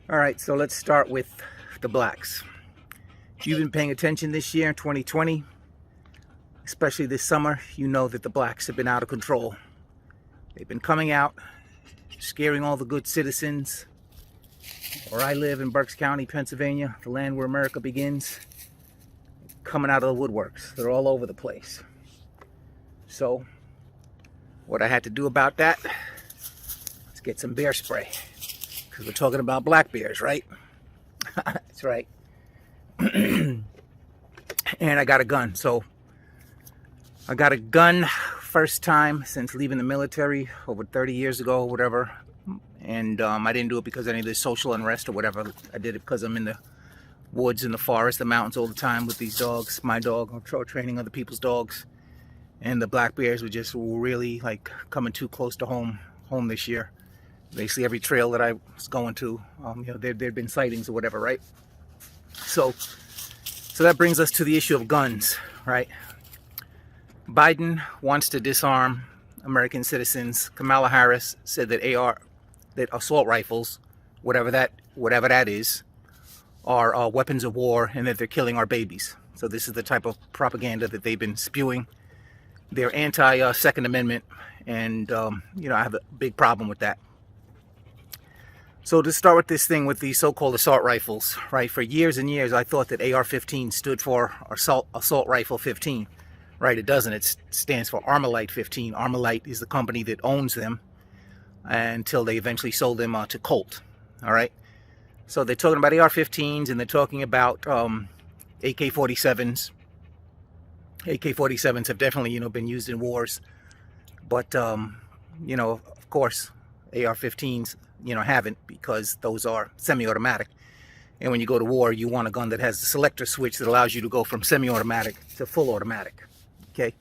All right, so let's start with the blacks. If you've been paying attention this year, 2020, especially this summer, you know that the blacks have been out of control. They've been coming out, scaring all the good citizens. Where I live in Berks County, Pennsylvania, the land where America begins, coming out of the woodworks. They're all over the place. So, what I had to do about that is get some bear spray. Because we're talking about black bears, right? That's right. And I got a gun. So I got a gun first time since leaving the military over 30 years ago, whatever. And I didn't do it because of any of this social unrest or whatever. I did it because I'm in the woods, in the forest, the mountains all the time with these dogs. My dog, I'm training other people's dogs. And the black bears were just really like coming too close to home this year. Basically every trail that I was going to, there'd been sightings or whatever, right? So that brings us to the issue of guns, right? Biden wants to disarm American citizens. Kamala Harris said that that assault rifles, whatever that is, are weapons of war, and that they're killing our babies. So this is the type of propaganda that they've been spewing. They're anti-Second Amendment, and I have a big problem with that. So to start with this thing with the so-called assault rifles, right? For years and years, I thought that AR-15 stood for Assault Rifle 15, right? It doesn't. It stands for Armalite 15. Armalite is the company that owns them until they eventually sold them to Colt, all right? So they're talking about AR-15s, and they're talking about AK-47s. AK-47s have definitely, been used in wars, but of course, AR-15s, haven't, because those are semi-automatic. And when you go to war, you want a gun that has the selector switch that allows you to go from semi-automatic to full automatic. Okay.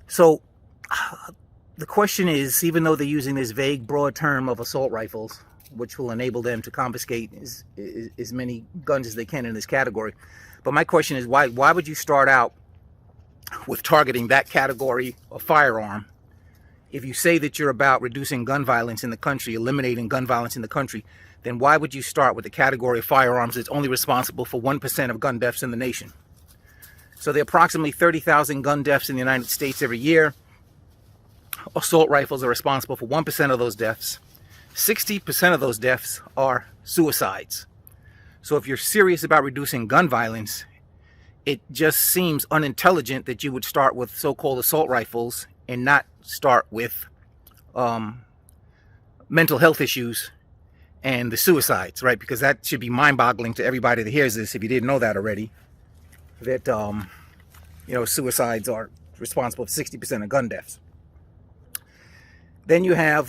So the question is, even though they're using this vague, broad term of assault rifles, which will enable them to confiscate as many guns as they can in this category, but my question is, why would you start out with targeting that category of firearm? If you say that you're about reducing gun violence in the country, eliminating gun violence in the country, then why would you start with the category of firearms that's only responsible for 1% of gun deaths in the nation? So there are approximately 30,000 gun deaths in the United States every year. Assault rifles are responsible for 1% of those deaths. 60% of those deaths are suicides. So if you're serious about reducing gun violence, it just seems unintelligent that you would start with so-called assault rifles and not start with mental health issues and the suicides, right? Because that should be mind-boggling to everybody that hears this, if you didn't know that already, that suicides are responsible for 60% of gun deaths. Then you have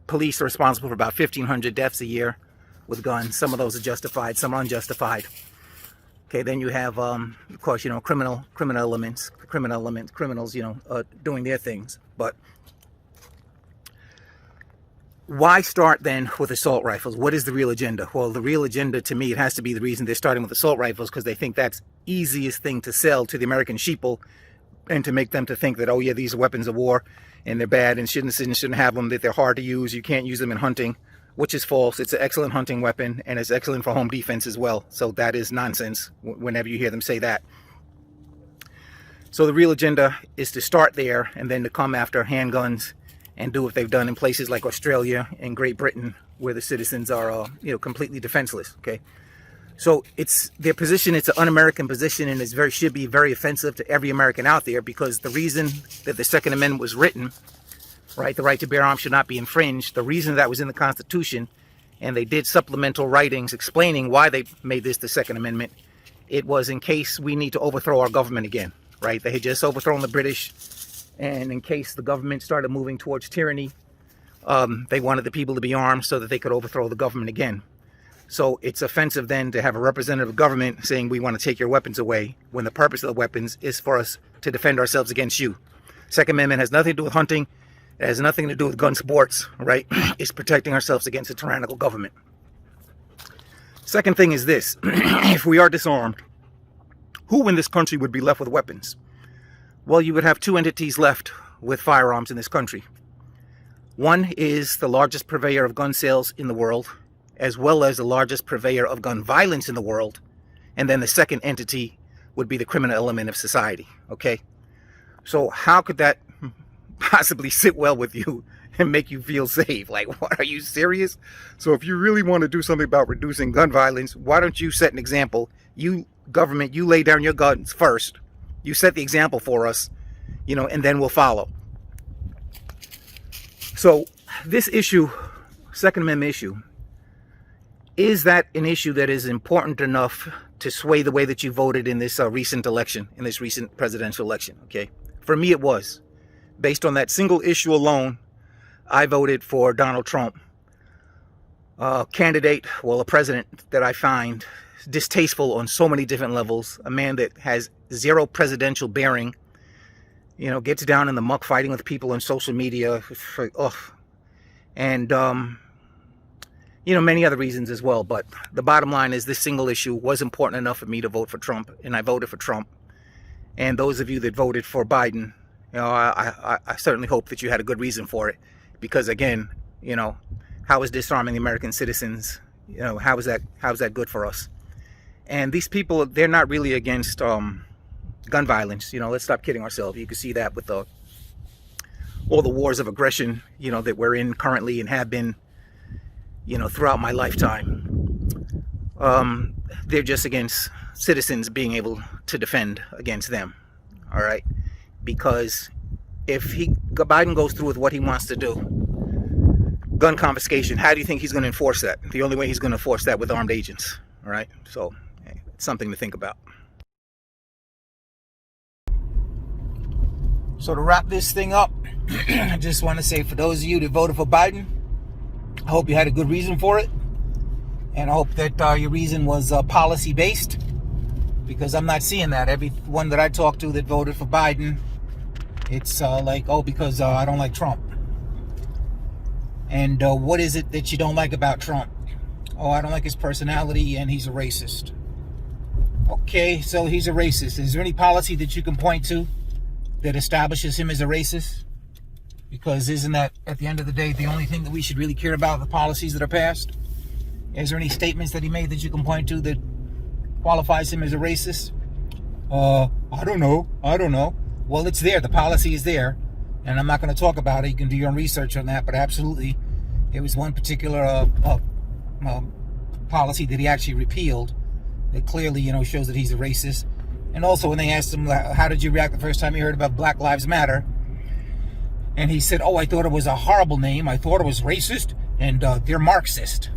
police are responsible for about 1,500 deaths a year with guns. Some of those are justified, some are unjustified. Okay, then you have, of course, criminals, doing their things. But why start then with assault rifles? What is the real agenda? Well, the real agenda, to me, it has to be the reason they're starting with assault rifles, because they think that's easiest thing to sell to the American sheeple, and to make them to think that, oh yeah, these are weapons of war and they're bad and shouldn't have them, that they're hard to use, you can't use them in hunting, which is false. It's an excellent hunting weapon, and it's excellent for home defense as well. So that is nonsense whenever you hear them say that. So the real agenda is to start there, and then to come after handguns and do what they've done in places like Australia and Great Britain, where the citizens are completely defenseless. Okay, so it's their position. It's an un-American position, and should be very offensive to every American out there, because the reason that the Second Amendment was written, right, the right to bear arms should not be infringed, the reason that was in the Constitution, and they did supplemental writings explaining why they made this the Second Amendment, it was in case we need to overthrow our government again, right? They had just overthrown the British, and in case the government started moving towards tyranny, they wanted the people to be armed so that they could overthrow the government again. So it's offensive then to have a representative government saying we want to take your weapons away, when the purpose of the weapons is for us to defend ourselves against you. Second Amendment has nothing to do with hunting. It has nothing to do with gun sports, right? It's protecting ourselves against a tyrannical government. Second thing is this. If we are disarmed, who in this country would be left with weapons? Well, you would have two entities left with firearms in this country. One is the largest purveyor of gun sales in the world, as well as the largest purveyor of gun violence in the world. And then the second entity would be the criminal element of society, okay? So how could that possibly sit well with you and make you feel safe? Like, what, are you serious? So if you really want to do something about reducing gun violence, why don't you set an example? You, government, you lay down your guns first. You set the example for us, you know, and then we'll follow. So this issue, Second Amendment issue, is that an issue that is important enough to sway the way that you voted in this recent election, in this recent presidential election, okay? For me, it was. Based on that single issue alone, I voted for Donald Trump, a candidate, well, a president that I find distasteful on so many different levels, a man that has zero presidential bearing, you know, gets down in the muck fighting with people on social media, and, you know, many other reasons as well. But the bottom line is this single issue was important enough for me to vote for Trump, and I voted for Trump. And those of you that voted for Biden, you know, I certainly hope that you had a good reason for it, because again, you know, how is disarming the American citizens, you know, how is that good for us? And these people, they're not really against gun violence. You know, let's stop kidding ourselves. You can see that with all the wars of aggression, you know, that we're in currently and have been, you know, throughout my lifetime. They're just against citizens being able to defend against them. All right, because if Biden goes through with what he wants to do, gun confiscation, how do you think he's going to enforce that? The only way he's going to enforce that with armed agents. All right, so it's something to think about. So to wrap this thing up, I just want to say, for those of you that voted for Biden, I hope you had a good reason for it, and I hope that your reason was policy based, because I'm not seeing that. Everyone that I talk to that voted for Biden, it's like, oh, because I don't like Trump. And what is it that you don't like about Trump? Oh, I don't like his personality and he's a racist. Okay, so he's a racist. Is there any policy that you can point to that establishes him as a racist? Because isn't that, at the end of the day, the only thing that we should really care about, the policies that are passed? Is there any statements that he made that you can point to that qualifies him as a racist? I don't know. Well, it's there. The policy is there. And I'm not going to talk about it. You can do your own research on that. But absolutely, there was one particular policy that he actually repealed that clearly, you know, shows that he's a racist. And also, when they asked him, how did you react the first time you heard about Black Lives Matter? And he said, oh, I thought it was a horrible name. I thought it was racist, and they're Marxist.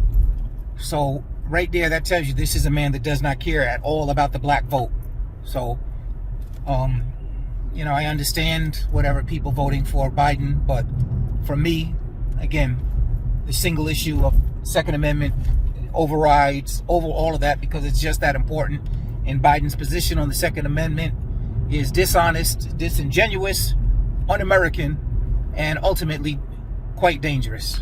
So right there, that tells you this is a man that does not care at all about the black vote. So, you know, I understand whatever people voting for Biden, but for me, again, the single issue of Second Amendment overrides over all of that, because it's just that important. And Biden's position on the Second Amendment is dishonest, disingenuous, un-American, and ultimately quite dangerous.